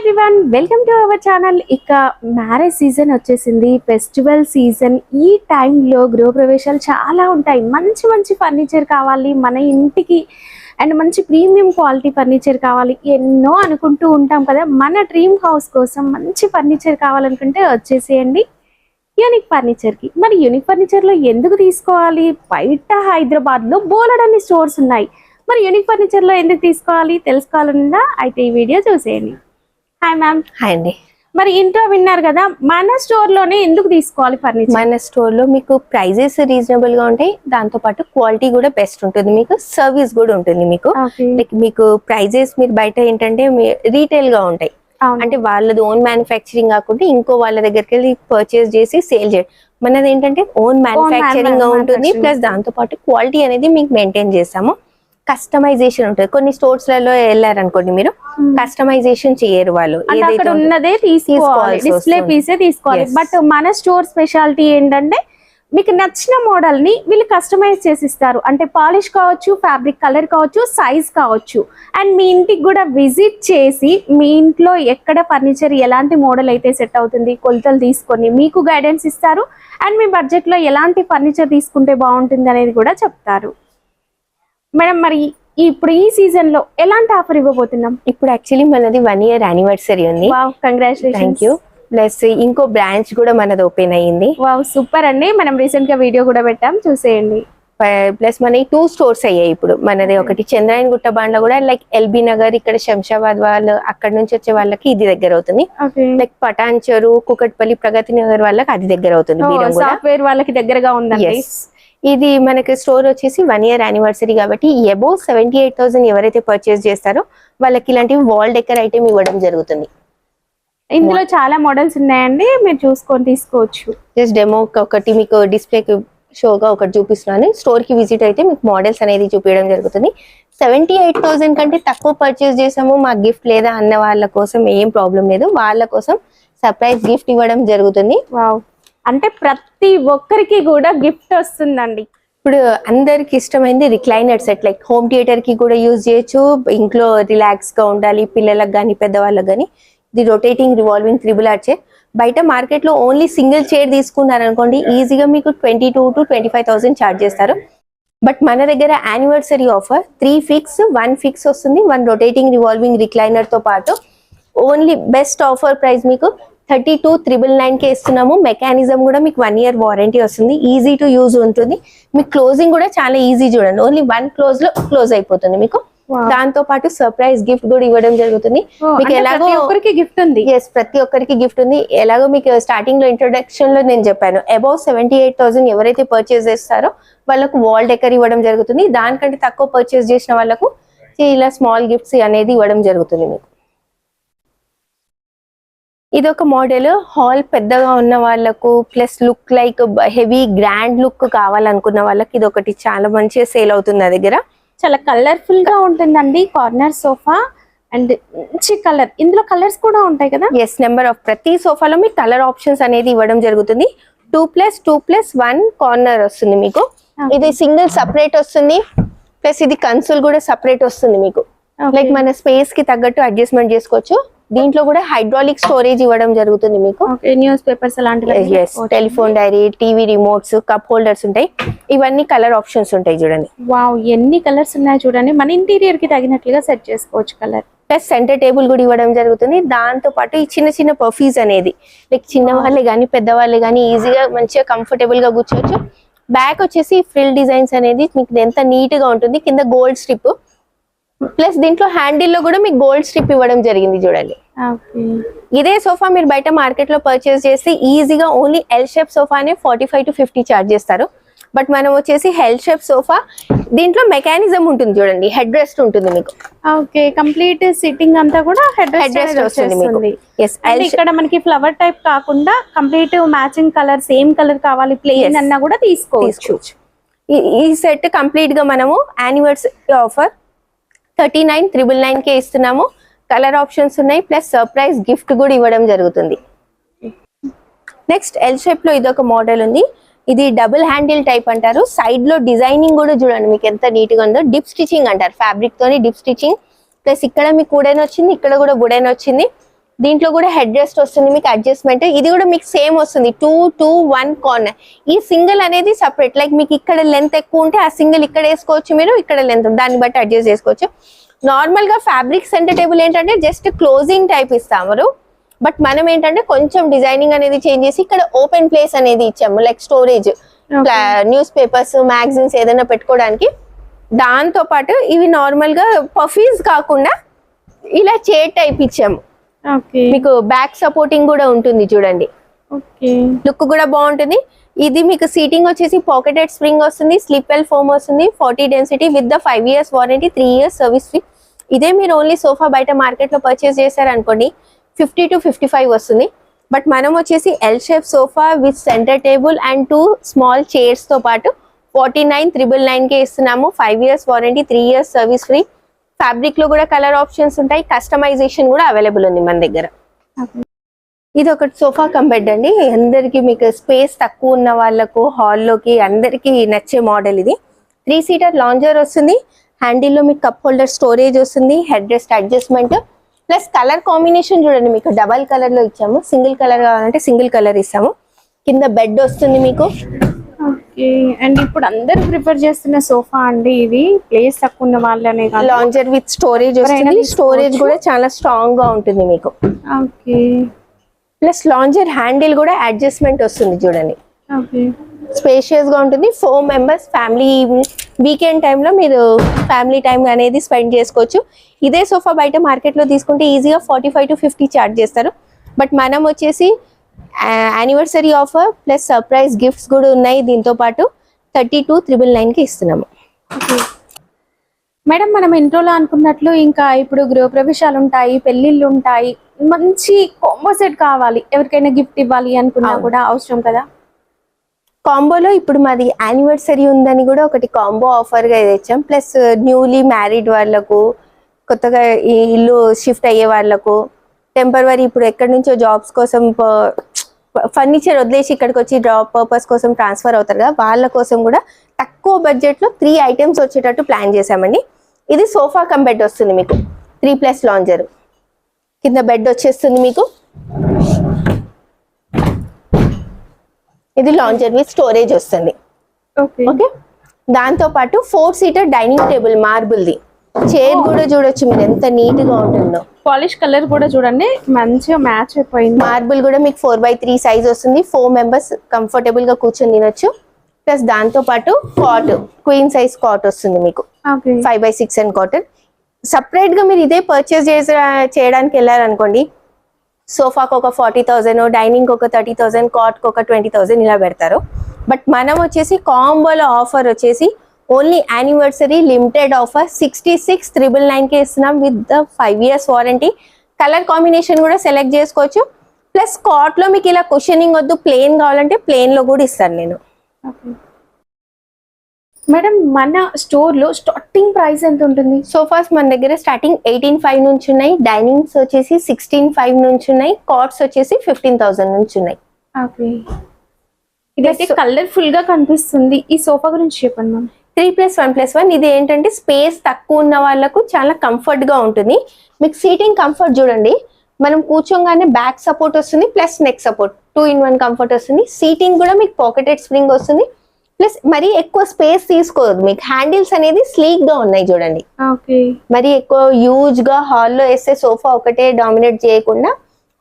Everyone, welcome to our channel. ఇక marriage season వచ్చేసింది, festival season. ఈ టైంలో గృహప్రవేశాలు చాలా ఉంటాయి. మంచి మంచి ఫర్నిచర్ కావాలి మన ఇంటికి, అండ్ మంచి ప్రీమియం క్వాలిటీ ఫర్నిచర్ కావాలి, ఎన్నో అనుకుంటూ ఉంటాం కదా. మన డ్రీమ్ హౌస్ కోసం మంచి ఫర్నిచర్ కావాలనుకుంటే వచ్చేసేయండి యూనిక్ ఫర్నిచర్కి. మరి యూనిక్ ఫర్నిచర్లో ఎందుకు తీసుకోవాలి? బయట హైదరాబాద్లో బోలెడన్ని స్టోర్స్ ఉన్నాయి. మరి యూనిక్ ఫర్నిచర్లో ఎందుకు తీసుకోవాలి తెలుసుకోవాలన్నా అయితే ఈ వీడియో చూసేయండి. Hi ma'am. హాయ్ అండి. మరి ఇంట్లో విన్నారు కదా, మన స్టోర్ లోనే ఎందుకు తీసుకోవాలి ఫర్నిచర్? మన స్టోర్ లో మీకు ప్రైజెస్ రీజనబుల్ గా ఉంటాయి, దాంతో పాటు క్వాలిటీ కూడా బెస్ట్ ఉంటుంది, మీకు సర్వీస్ కూడా ఉంటుంది. మీకు ప్రైజెస్ మీరు బయట ఏంటంటే రీటైల్ గా ఉంటాయి, అంటే వాళ్ళది ఓన్ మ్యానుఫ్యాక్చరింగ్ కాకుండా ఇంకో వాళ్ళ దగ్గరికి వెళ్ళి పర్చేస్ చేసి సేల్ చేయడం. మనది ఏంటంటే ఓన్ మ్యానుఫ్యాక్చరింగ్ గా ఉంటుంది, ప్లస్ దాంతో పాటు క్వాలిటీ అనేది మీకు మెయింటైన్ చేస్తాము. కస్టమైజేషన్ ఉంటుంది. కొన్ని స్టోర్స్ లలో వెళ్ళారనుకోండి, మీరు కస్టమైజేషన్ చేయరు, వాళ్ళు అక్కడ ఉన్నదే తీసుకోవాలి, డిస్ప్లే పీసే తీసుకోవాలి. బట్ మన స్టోర్ స్పెషాలిటీ ఏంటంటే మీకు నచ్చిన మోడల్ ని వీళ్ళు కస్టమైజ్ చేసి ఇస్తారు. అంటే పాలిష్ కావచ్చు, ఫ్యాబ్రిక్ కలర్ కావచ్చు, సైజ్ కావచ్చు. అండ్ మీ ఇంటికి కూడా విజిట్ చేసి మీ ఇంట్లో ఎక్కడ ఫర్నిచర్ ఎలాంటి మోడల్ అయితే సెట్ అవుతుంది కొలతలు తీసుకొని మీకు గైడెన్స్ ఇస్తారు. అండ్ మీ బడ్జెట్ లో ఎలాంటి ఫర్నిచర్ తీసుకుంటే బాగుంటుంది అనేది కూడా చెప్తారు. మేడం, మరి ఇప్పుడు ఈ సీజన్ లో ఎలాంటి ఆఫర్ ఇవ్వబోతున్నాం? ఇప్పుడు యాక్చువల్లీ మనది 1 year యానివర్సరీ ఉంది. కంగ్రాచులేషన్స్. Thank you. ప్లస్ ఇంకో బ్రాంచ్ కూడా మనది ఓపెన్ అయ్యింది. వావ్, సూపర్ అండి. మనం రీసెంట్ గా వీడియో కూడా పెట్టాం, చూసేయండి. ప్లస్ మన 2 స్టోర్స్ అయ్యాయి ఇప్పుడు. మనది ఒకటి చంద్రాయన్ గుట్టబాండ్లో కూడా, లైక్ ఎల్బీ నగర్ ఇక్కడ శంషాబాద్ వాళ్ళు అక్కడ నుంచి వచ్చే వాళ్ళకి ఇది దగ్గర అవుతుంది. లైక్ పటాన్చెరు, కుకట్పల్లి, ప్రగతి నగర్ వాళ్ళకి అది దగ్గర అవుతుంది. సాఫ్ట్వేర్ వాళ్ళకి దగ్గరగా ఉందండి. ఇది మనకి స్టోర్ వచ్చేసి 1 year యానివర్సరీ కాబట్టి అబౌవ్ 78,000 ఎవరైతే పర్చేస్ చేస్తారో వాళ్ళకి ఇలాంటి వాల్ డెకర్ ఐటమ్ ఇవ్వడం జరుగుతుంది. ఇందులో చాలా మోడల్స్ ఉన్నాయండి, మీరు చూసుకొని తీసుకోవచ్చు. జస్ట్ డెమో ఒకటి మీకు డిస్ప్లే షోగా ఒకటి చూపిస్తున్నాను. స్టోర్ కి విజిట్ అయితే మీకు మోడల్స్ అనేది చూపించడం జరుగుతుంది. 78,000 కంటే తక్కువ పర్చేస్ చేసాము, మాకు గిఫ్ట్ లేదా అన్న వాళ్ళ కోసం ఏం ప్రాబ్లం లేదు, వాళ్ళ కోసం సర్ప్రైజ్ గిఫ్ట్ ఇవ్వడం జరుగుతుంది. వావ్, అంటే ప్రతి ఒక్కరికి కూడా గిఫ్ట్ వస్తుందండి. ఇప్పుడు అందరికి ఇష్టమైంది recliner set, like home theatre కి కూడా యూజ్ చేయొచ్చు. ఇంట్లో రిలాక్స్ గా ఉండాలి పిల్లలకు కానీ పెద్దవాళ్ళకి కానీ. ఇది రొటేటింగ్ రివాల్వింగ్ 3R చైర్. బయట మార్కెట్ లో ఓన్లీ సింగిల్ చైర్ తీసుకున్నారనుకోండి, ఈజీగా మీకు 22,000 to 25,000 ఛార్జ్ చేస్తారు. బట్ మన దగ్గర యానివర్సరీ ఆఫర్ 3 ఫిక్స్ 1 ఫిక్స్ వస్తుంది, 1 రొటేటింగ్ రివాల్వింగ్ రిక్లైనర్ తో పాటు. ఓన్లీ బెస్ట్ ఆఫర్ ప్రైస్ మీకు 32,999 ఇస్తున్నాము. మెకానిజం కూడా మీకు 1 year వారంటీ వస్తుంది, ఈజీ టు యూజ్ ఉంటుంది. మీకు క్లోజింగ్ కూడా చాలా ఈజీ, చూడండి ఓన్లీ 1 క్లోజ్ లో క్లోజ్ అయిపోతుంది మీకు. దాంతో పాటు సర్ప్రైజ్ గిఫ్ట్ కూడా ఇవ్వడం జరుగుతుంది. మీకు ఎలాగో గిఫ్ట్ ఉంది. ఎస్, ప్రతి ఒక్కరికి గిఫ్ట్ ఉంది. ఎలాగో మీకు స్టార్టింగ్ లో ఇంట్రొడక్షన్ లో నేను చెప్పాను, అబౌవ్ 78,000 ఎవరైతే పర్చేస్ చేస్తారో వాళ్ళకు వాల్ డెకర్ ఇవ్వడం జరుగుతుంది. దానికంటే తక్కువ పర్చేస్ చేసిన వాళ్ళకు ఇలా స్మాల్ గిఫ్ట్స్ అనేది ఇవ్వడం జరుగుతుంది మీకు. ఇది ఒక మోడల్, హాల్ పెద్దగా ఉన్న వాళ్ళకు plus look like heavy grand look కావాలనుకున్న వాళ్ళకి ఇది ఒకటి చాలా మంచిగా సేల్ అవుతుంది నా దగ్గర. చాలా కలర్ఫుల్ గా ఉంటుందండి కార్నర్ సోఫా, అండ్ మంచి కలర్. ఇందులో కలర్స్ కూడా ఉంటాయి కదా? ఎస్, నెంబర్ ఆఫ్ ప్రతి సోఫాలో మీకు కలర్ ఆప్షన్స్ అనేది ఇవ్వడం జరుగుతుంది. 2+2+1 కార్నర్ వస్తుంది మీకు. ఇది సింగిల్ సపరేట్ వస్తుంది, ప్లస్ ఇది కన్సోల్ కూడా సపరేట్ వస్తుంది మీకు. లైక్ మన స్పేస్ కి తగ్గట్టు అడ్జస్ట్మెంట్ చేసుకోవచ్చు. దీంట్లో కూడా హైడ్రాలిక్ స్టోరేజ్ ఇవ్వడం జరుగుతుంది మీకు. న్యూస్ పేపర్స్ అలాంటివి, telephone diary, TV remotes, cup holders ఉంటాయి. ఇవన్నీ కలర్ ఆప్షన్స్ ఉంటాయి చూడండి. వావ్, ఎన్ని కలర్స్ ఉన్నాయి చూడండి. మన ఇంటీరియర్ కి తగినట్లుగా సెట్ చేసుకోవచ్చు కలర్. ప్లస్ సెంటర్ టేబుల్ కూడా ఇవ్వడం జరుగుతుంది. దాంతో పాటు ఈ చిన్న చిన్న పర్ఫ్యూస్ అనేది లైక్ చిన్న వాళ్ళే కానీ పెద్దవాళ్ళే కానీ ఈజీగా మంచిగా కంఫర్టబుల్ గా కూర్చోవచ్చు. బ్యాక్ వచ్చేసి ఫ్రిల్ డిజైన్స్ అనేది మీకు ఎంత నీట్ గా ఉంటుంది. కింద గోల్డ్ స్ట్రిప్, ప్లస్ దీంట్లో హ్యాండిల్ లో కూడా మీకు గోల్డ్ స్ట్రిప్ ఇవ్వడం జరిగింది చూడండి. ఇదే సోఫా మీరు బయట మార్కెట్ లో పర్చేస్ చేసి ఈజీగా ఓన్లీ ఎల్ షేప్ సోఫానే 45 to 50 ఛార్జ్ చేస్తారు. బట్ మనం వచ్చేసి హెల్ షేప్ సోఫా, దీంట్లో మెకానిజం ఉంటుంది చూడండి, హెడ్ రెస్ట్ ఉంటుంది మీకు. ఓకే, కంప్లీట్ సిట్టింగ్ అంతా కూడా హెడ్ రెస్ట్ వస్తుంది మీకు. ఇక్కడ మనకి ఫ్లవర్ టైప్ కాకుండా complete matching colour, same colour కావాలి ప్లెయిన్ అన్నా కూడా తీసుకోవచ్చు. ఈ సెట్ కంప్లీట్ గా మనము యానివర్సరీ ఆఫర్ 39,999 ఇస్తున్నాము. కలర్ ఆప్షన్స్ ఉన్నాయి, ప్లస్ సర్ప్రైజ్ గిఫ్ట్ కూడా ఇవ్వడం జరుగుతుంది. నెక్స్ట్ ఎల్ షేప్ లో ఇదొక మోడల్ ఉంది. ఇది డబుల్ హ్యాండిల్ టైప్ అంటారు. సైడ్ లో డిజైనింగ్ కూడా చూడండి మీకు ఎంత నీట్ గా ఉందో. డిప్ స్టిచింగ్ అంటారు, ఫ్యాబ్రిక్ తోని డిప్ స్టిచింగ్. ప్లస్ ఇక్కడ మీకు వుడెన్ వచ్చింది, ఇక్కడ కూడా వుడెన్ వచ్చింది. దీంట్లో కూడా హెడ్ రెస్ట్ వస్తుంది మీకు అడ్జస్ట్మెంట్. ఇది కూడా మీకు సేమ్ వస్తుంది 2-2-1 కార్నర్. ఈ సింగిల్ అనేది సపరేట్, లైక్ మీకు ఇక్కడ లెంత్ ఎక్కువ ఉంటే ఆ సింగిల్ ఇక్కడ వేసుకోవచ్చు, మీరు ఇక్కడ లెంత్ దాన్ని బట్టి అడ్జస్ట్ చేసుకోవచ్చు. నార్మల్ గా ఫ్యాబ్రిక్ సెంటర్ టేబుల్ ఏంటంటే జస్ట్ క్లోజింగ్ టైప్ ఇస్తాము, బట్ మనం ఏంటంటే కొంచెం డిజైనింగ్ అనేది చేంజ్ చేసి ఇక్కడ ఓపెన్ ప్లేస్ అనేది ఇచ్చాము, like storage news papers magazines ఏదైనా పెట్టుకోవడానికి. దాంతో పాటు ఇవి నార్మల్ గా పఫీస్ కాకుండా ఇలా చైర్ టైప్ ఇచ్చాము. మీకు బ్యాక్ సపోర్టింగ్ కూడా ఉంటుంది చూడండి, లుక్ కూడా బాగుంటుంది. ఇది మీకు సీటింగ్ వచ్చేసి పాకెటెడ్ స్ప్రింగ్ వస్తుంది, స్లిప్ వెల్ ఫోమ్ వస్తుంది, 40 density with the 5 years warranty, 3 years service free. ఇదే మీరు ఓన్లీ సోఫా బయట మార్కెట్ లో పర్చేస్ చేశారనుకోండి 50 to 55 వస్తుంది. బట్ మనం వచ్చేసి L shape sofa with centre table and 2 small chairs తో పాటు 49,999 కే ఇస్తున్నాము. 5 years warranty, 3 years service free. Fabric లో కూడా కలర్ ఆప్షన్స్ ఉంటాయి, కస్టమైజేషన్ కూడా అవైలబుల్ ఉంది మన దగ్గర. ఇది ఒక సోఫా కమ్ బెడ్ అండి, అందరికి మీకు స్పేస్ తక్కువ ఉన్న వాళ్ళకు హాల్లోకి అందరికి నచ్చే మోడల్ ఇది. 3 seater లాంజర్ వస్తుంది, హ్యాండిల్ లో మీకు కప్ హోల్డర్ స్టోరేజ్ వస్తుంది, head rest adjustment plus colour combination చూడండి, మీకు డబల్ కలర్ లో ఇచ్చాము. సింగిల్ కలర్ కావాలంటే సింగిల్ కలర్ ఇస్తాము. కింద బెడ్ వస్తుంది మీకు. ఓకే, అండ్ ఇప్పుడు అందరు ప్రిఫర్ చేస్తున్న సోఫా అండి ఇది, ప్లేస్ తక్కువ ఉన్న వాళ్ళనే కాదు, లాంజర్ విత్ స్టోరేజ్ వస్తుంది, స్టోరేజ్ కూడా చాలా స్ట్రాంగ్ గా ఉంటుంది మీకు. ఓకే, ప్లస్ లాంజర్ హ్యాండిల్ కూడా అడ్జస్ట్మెంట్ వస్తుంది చూడండి, ఓకే, స్పేషియస్ గా ఉంటుంది. 4 members ఫ్యామిలీ వీకెండ్ టైంలో మీరు ఫ్యామిలీ టైం అనేది స్పెండ్ చేసుకోవచ్చు. ఇదే సోఫా బయట మార్కెట్ లో తీసుకుంటే ఈజీగా 45 to 50 చార్జ్ చేస్తారు, బట్ మనం వచ్చేసి anniversary offer plus surprise gifts కూడా ఉన్నాయి. దీంతో పాటు 32,999 కి ఇస్తున్నాము. మేడం మనం ఇంట్రోలో అనుకున్నట్లు ఇంకా ఇప్పుడు గృహప్రవేశాలు ఉంటాయి, పెళ్లిళ్ళు ఉంటాయి, మంచి కాంబో సెట్ కావాలి, ఎవరికైనా గిఫ్ట్ ఇవ్వాలి అనుకున్నా కూడా అవసరం కదా. కాంబోలో ఇప్పుడు మాది యానివర్సరీ ఉందని కూడా ఒకటి కాంబో ఆఫర్ గా తెచ్చాం. ప్లస్ న్యూలీ మ్యారీడ్ వాళ్ళకు, కొత్తగా ఈ ఇల్లు షిఫ్ట్ అయ్యే వాళ్ళకు, టెంపరవరీ ఇప్పుడు ఎక్కడి నుంచో జాబ్స్ కోసం ఫర్నిచర్ వదిలేసి ఇక్కడికి వచ్చి జాబ్ పర్పస్ కోసం ట్రాన్స్ఫర్ అవుతారు కదా, వాళ్ళ కోసం కూడా తక్కువ బడ్జెట్ లో 3 items వచ్చేటట్టు ప్లాన్ చేసామండి. ఇది సోఫా కమ్ బెడ్ వస్తుంది మీకు, 3+ లాంజర్, కింద బెడ్ వచ్చేస్తుంది మీకు. ఇది లాంజర్ విత్ స్టోరేజ్ వస్తుంది. ఓకే, దాంతో పాటు 4 seater dining table marble the. Chair కూడా చూడొచ్చు మీరు ఎంత నీట్ గా ఉంటుందో, పాలిష్ కలర్ కూడా చూడండి మంచిగా మ్యాచ్ అయిపోయింది. మార్బుల్ కూడా మీకు 4x3 సైజ్ వస్తుంది, 4 members కంఫర్టబుల్ గా కూర్చొని తినొచ్చు. ప్లస్ దాంతో పాటు కాట్, క్వీన్ సైజ్ కాట్ వస్తుంది మీకు, 5x6 అండ్ కాటన్. సపరేట్ గా మీరు ఇదే పర్చేస్ చేయడానికి వెళ్ళారనుకోండి, సోఫాకి ఒక 40,000, డైనింగ్ ఒక 30,000, కాట్ ఒక 20,000 ఇలా పెడతారు. బట్ మనం వచ్చేసి కాంబోలో ఆఫర్ వచ్చేసి ఓన్లీ యానివర్సరీ లిమిటెడ్ ఆఫర్ 66,999 కే ఇస్తున్నాం with the 5 years warranty. Colour combination కూడా సెలెక్ట్ చేసుకోవచ్చు. ప్లస్ కాట్ లో మీకు ఇలా కుషనింగ్ వద్దు, ప్లేన్ కావాలంటే ప్లేన్ లో కూడా ఇస్తాను నేను. మేడం మన స్టోర్ లో స్టార్టింగ్ ప్రైస్ ఎంత ఉంటుంది? సోఫాస్ మన దగ్గర స్టార్టింగ్ 18,500 నుంచి ఉన్నాయి, డైనింగ్స్ వచ్చేసి 16,500 నుంచి ఉన్నాయి, కాట్స్ వచ్చేసి 15,000 నుంచి ఉన్నాయి. ఓకే, ఇదైతే కలర్ఫుల్ గా కనిపిస్తుంది. ఈ సోఫా గురించి చెప్పండి మ్యామ్. 3+1+1 ఇది ఏంటంటే స్పేస్ తక్కువ ఉన్న వాళ్ళకు చాలా కంఫర్ట్ గా ఉంటుంది. మీకు సీటింగ్ కంఫర్ట్ చూడండి, మనం కూర్చోగానే బ్యాక్ సపోర్ట్ వస్తుంది plus neck support, 2-in-1 comfort వస్తుంది. సీటింగ్ కూడా మీకు పాకెటెడ్ స్ప్రింగ్ వస్తుంది, ప్లస్ మరీ ఎక్కువ స్పేస్ తీసుకోదు. మీకు హ్యాండిల్స్ అనేది స్లీక్ గా ఉన్నాయి చూడండి, మరి ఎక్కువ యూజ్ గా హాల్లో వేస్తే సోఫా ఒకటే డామినేట్ చేయకుండా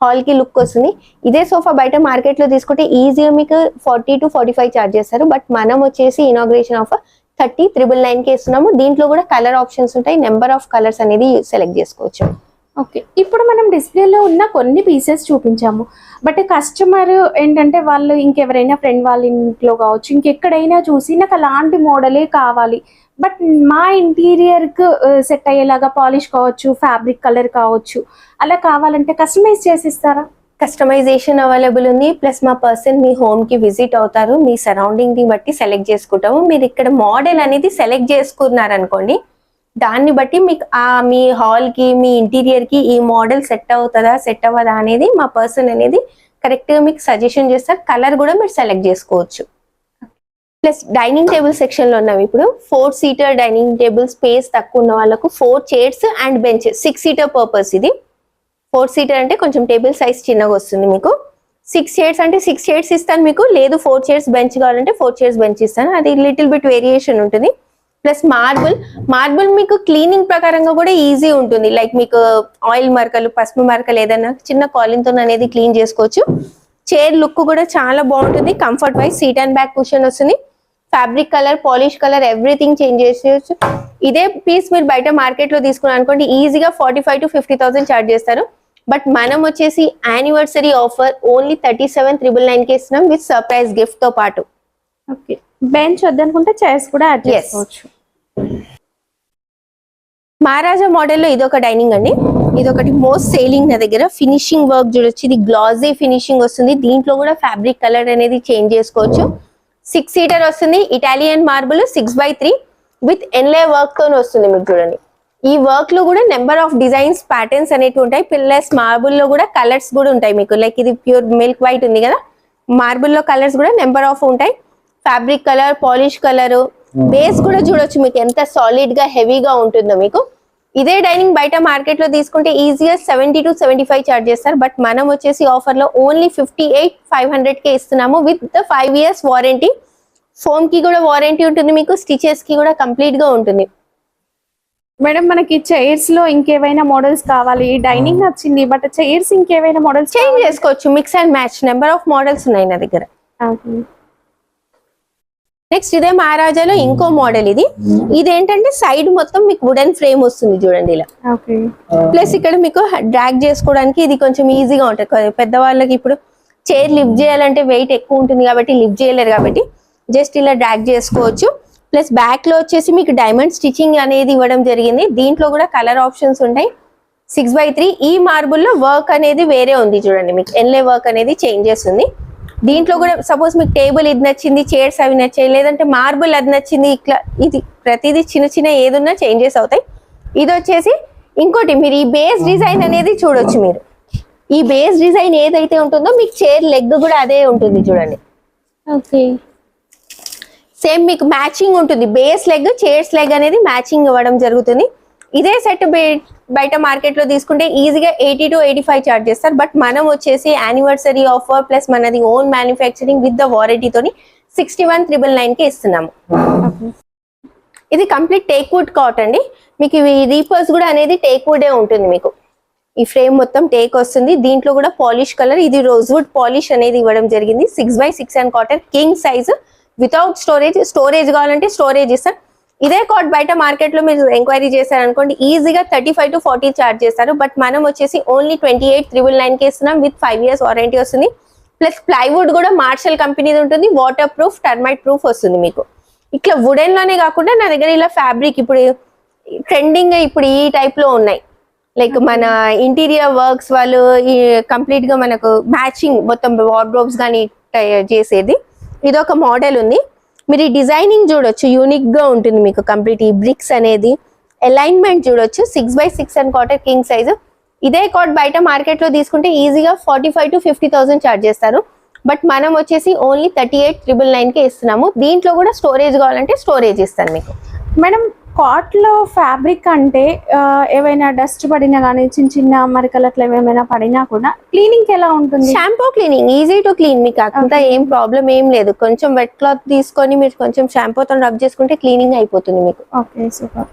హాల్ కి లుక్ వస్తుంది. ఇదే సోఫా బయట మార్కెట్ లో తీసుకుంటే ఈజీగా మీకు 40 to 45 చార్జ్ చేస్తారు. బట్ మనం వచ్చేసి ఇనాగ్రేషన్ ఆఫర్ 30,999 కి ఇస్తున్నాము. దీంట్లో కూడా కలర్ ఆప్షన్స్ ఉంటాయి, నెంబర్ ఆఫ్ కలర్స్ అనేది సెలెక్ట్ చేసుకోవచ్చు. ఓకే, ఇప్పుడు మనం డిస్ప్లేలో ఉన్న కొన్ని పీసెస్ చూపించాము, బట్ కస్టమర్ ఏంటంటే వాళ్ళు ఇంకెవరైనా ఫ్రెండ్ వాళ్ళ ఇంట్లో కావచ్చు, ఇంకెక్కడైనా చూసి నాకు అలాంటి మోడలే కావాలి, బట్ మా ఇంటీరియర్కి సెట్ అయ్యేలాగా పాలిష్ కావచ్చు, ఫ్యాబ్రిక్ కలర్ కావచ్చు, అలా కావాలంటే కస్టమైజ్ చేసిస్తారా? కస్టమైజేషన్ అవైలబుల్ ఉంది. ప్లస్ మా పర్సన్ మీ హోమ్ కి విజిట్ అవుతారు, మీ సరౌండింగ్ ని బట్టి సెలెక్ట్ చేసుకుంటాము. మీరు ఇక్కడ మోడల్ అనేది సెలెక్ట్ చేసుకున్నారనుకోండి, దాన్ని బట్టి మీకు మీ హాల్ కి మీ ఇంటీరియర్ కి ఈ మోడల్ సెట్ అవుతుందా సెట్ అవ్వదా అనేది మా పర్సన్ అనేది కరెక్ట్ గా మీకు సజెషన్ చేస్తారు. కలర్ కూడా మీరు సెలెక్ట్ చేసుకోవచ్చు. ప్లస్ డైనింగ్ టేబుల్ సెక్షన్ లో ఉన్నాం ఇప్పుడు. 4 seater డైనింగ్ టేబుల్, స్పేస్ తక్కువ ఉన్న వాళ్ళకు 4 chairs and bench, 6 seater purpose ఇది. 4 సీటర్ అంటే కొంచెం టేబుల్ సైజ్ చిన్నగా వస్తుంది మీకు. 6 చైర్స్ అంటే 6 చైర్స్ ఇస్తాను మీకు, లేదు 4 చైర్స్ బెంచ్ కావాలంటే 4 చైర్స్ బెంచ్ ఇస్తాను. అది లిటిల్ బిట్ వేరియేషన్ ఉంటుంది. ప్లస్ మార్బుల్ మీకు క్లీనింగ్ ప్రకారంగా కూడా ఈజీ ఉంటుంది. లైక్ మీకు ఆయిల్ మరకలు, పసుపు మరకలు ఏదైనా చిన్న కాలిన్ తో అనేది క్లీన్ చేసుకోవచ్చు. చైర్ లుక్ కూడా చాలా బాగుంటుంది. Comfort wise seat and back cushion వస్తుంది. Fabric colour, polish colour, everything change చేసేయచ్చు. ఇదే పీస్ మీరు బయట మార్కెట్ లో తీసుకున్నారు అనుకోండి, ఈజీగా 45,000 to 50,000 చార్జ్ చేస్తారు. బట్ మనం వచ్చేసి యానివర్సరీ ఆఫర్ ఓన్లీ 37,999 కి ఇస్తున్నాం విత్ సర్ప్రైజ్ గిఫ్ట్ తో పాటు. ఓకే, బెంచ్ వద్దనుకుంటే చైర్స్ కూడా యాడ్ చేసుకోవచ్చు. మహారాజా మోడల్లో ఇదొక డైనింగ్ అండి. ఇదొకటి మోస్ట్ సేలింగ్ నా దగ్గర. ఫినిషింగ్ వర్క్ చూడొచ్చు, ఇది గ్లాజీ ఫినిషింగ్ వస్తుంది. దీంట్లో కూడా ఫ్యాబ్రిక్ కలర్ అనేది చేంజ్ చేసుకోవచ్చు. 6 సీటర్ వస్తుంది. Italian marble 6x3 with inlay work తో వస్తుంది మీకు. చూడండి, ఈ వర్క్ లో కూడా నెంబర్ ఆఫ్ డిజైన్స్, ప్యాటర్న్స్ అనేవి ఉంటాయి. ప్లస్ మార్బుల్ లో కూడా కలర్స్ కూడా ఉంటాయి మీకు. లైక్ ఇది ప్యూర్ మిల్క్ వైట్ ఉంది కదా, మార్బుల్ లో కలర్స్ కూడా నెంబర్ ఆఫ్ ఉంటాయి. Fabric colour, polish colour, base కూడా చూడొచ్చు మీకు ఎంత సాలిడ్ గా హెవీగా ఉంటుందో మీకు. ఇదే డైనింగ్ బయట మార్కెట్ లో తీసుకుంటే ఈజీగా 70 to 75 చార్జ్ చేస్తారు. బట్ మనం వచ్చేసి ఆఫర్ లో ఓన్లీ 58,500 కే ఇస్తున్నాము విత్ 5 years వారంటీ. ఫోమ్ కి కూడా వారంటీ ఉంటుంది మీకు, స్టిచెస్ కి కూడా కంప్లీట్ గా ఉంటుంది. మేడం మనకి చైర్స్ లో ఇంకేమైనా మోడల్స్ కావాలి? డైనింగ్ వచ్చింది బట్ చైర్స్ ఇంకేమైనా మోడల్స్ చేంజ్ చేసుకోవచ్చు. Mix and match number of models ఉన్నాయి నా దగ్గర. నెక్స్ట్ ఇదే మహారాజాలో ఇంకో మోడల్. ఇదేంటంటే సైడ్ మొత్తం మీకు వుడెన్ ఫ్రేమ్ వస్తుంది చూడండి ఇలా. ప్లస్ ఇక్కడ మీకు డ్రాగ్ చేసుకోవడానికి ఇది కొంచెం ఈజీగా ఉంటుంది. పెద్దవాళ్ళకి ఇప్పుడు చైర్ లిఫ్ట్ చేయాలంటే వెయిట్ ఎక్కువ ఉంటుంది కాబట్టి లిఫ్ట్ చేయలేరు కాబట్టి జస్ట్ ఇలా డ్రాగ్ చేసుకోవచ్చు. ప్లస్ బ్యాక్ లో వచ్చేసి మీకు డైమండ్ స్టిచింగ్ అనేది ఇవ్వడం జరిగింది. దీంట్లో కూడా కలర్ ఆప్షన్స్ ఉంటాయి. 6x3 ఈ మార్బుల్ లో వర్క్ అనేది వేరే ఉంది చూడండి, మీకు ఎన్లే వర్క్ అనేది చేంజ్ చేస్తుంది. దీంట్లో కూడా సపోజ్ మీకు టేబుల్ ఇది నచ్చింది, చైర్స్ అవి నచ్చాయి, లేదంటే మార్బుల్ అది నచ్చింది, ఇట్లా ఇది ప్రతిదీ చిన్న చిన్న ఏదున్నా చేంజెస్ అవుతాయి. ఇది వచ్చేసి ఇంకోటి, మీరు ఈ బేస్ డిజైన్ అనేది చూడొచ్చు. మీరు ఈ బేస్ డిజైన్ ఏదైతే ఉంటుందో మీకు చైర్ లెగ్ కూడా అదే ఉంటుంది చూడండి. ఓకే, సేమ్ మీకు మ్యాచింగ్ ఉంటుంది. బేస్ లెగ్, చైర్స్ లెగ్ అనేది మ్యాచింగ్ ఇవ్వడం జరుగుతుంది. ఇదే సెట్ బయట మార్కెట్ లో తీసుకుంటే ఈజీగా 80 to 85 చార్జ్ చేస్తారు. బట్ మనం వచ్చేసి యానివర్సరీ ఆఫర్ ప్లస్ మనది own manufacturing with the warranty తోని 61,999 కి ఇస్తున్నాము. ఇది కంప్లీట్ టేక్ వుడ్ కాట్ అండి. మీకు ఇవి రీపర్స్ కూడా అనేది టేక్ వుడే ఉంటుంది మీకు. ఈ ఫ్రేమ్ మొత్తం టేక్ వస్తుంది. దీంట్లో కూడా పాలిష్ కలర్, ఇది రోజ్ వుడ్ పాలిష్ అనేది ఇవ్వడం జరిగింది. 6x6 and cotton king size without storage కావాలంటే స్టోరేజ్ ఇస్తారు. ఇదే కాట్ బయట మార్కెట్ లో మీరు ఎంక్వైరీ చేశారనుకోండి ఈజీగా 35 to 40 చార్జ్ చేస్తారు. బట్ మనం వచ్చేసి ఓన్లీ 28,999 కి ఇస్తున్నాం విత్ 5 years వారంటీ వస్తుంది. ప్లస్ ప్లైవుడ్ కూడా మార్షల్ కంపెనీది ఉంటుంది. వాటర్ ప్రూఫ్, టర్మైట్ ప్రూఫ్ వస్తుంది మీకు. ఇట్లా వుడెన్ లోనే కాకుండా నా దగ్గర ఇలా ఫ్యాబ్రిక్ ఇప్పుడు ట్రెండింగ్ ఇప్పుడు ఈ టైప్ లో ఉన్నాయి. లైక్ మన ఇంటీరియర్ వర్క్స్ వాళ్ళు ఈ కంప్లీట్ గా మనకు మ్యాచింగ్ మొత్తం వార్డ్రోబ్స్ కానీ చేసేది. ఇదొక మోడల్ ఉంది. మీరు ఈ డిజైనింగ్ చూడొచ్చు, యూనిక్ గా ఉంటుంది మీకు. కంప్లీట్ ఈ బ్రిక్స్ అనేది అలైన్మెంట్ చూడొచ్చు. 6x6 and cotton king size. ఇదే కాట్ బయట మార్కెట్ లో తీసుకుంటే ఈజీగా 45,000 to 50,000 చార్జ్ చేస్తారు. బట్ మనం వచ్చేసి ఓన్లీ 38,999 కే ఇస్తున్నాము. దీంట్లో కూడా స్టోరేజ్ కావాలంటే స్టోరేజ్ ఇస్తాను మీకు. మేడం కాట్ లో ఫ్యాబ్రిక్ అంటే ఏవైనా డస్ట్ పడినా కానీ చిన్న చిన్న మరకలు అట్లా ఏమైనా పడినా కూడా క్లీనింగ్ ఎలా ఉంటుంది? Shampoo cleaning easy to clean, మీకు అంతా ఏం ప్రాబ్లం ఏం లేదు. కొంచెం వెట్ క్లాత్ తీసుకొని మీరు కొంచెం షాంపూతో రబ్ చేసుకుంటే క్లీనింగ్ అయిపోతుంది మీకు. Okay, super.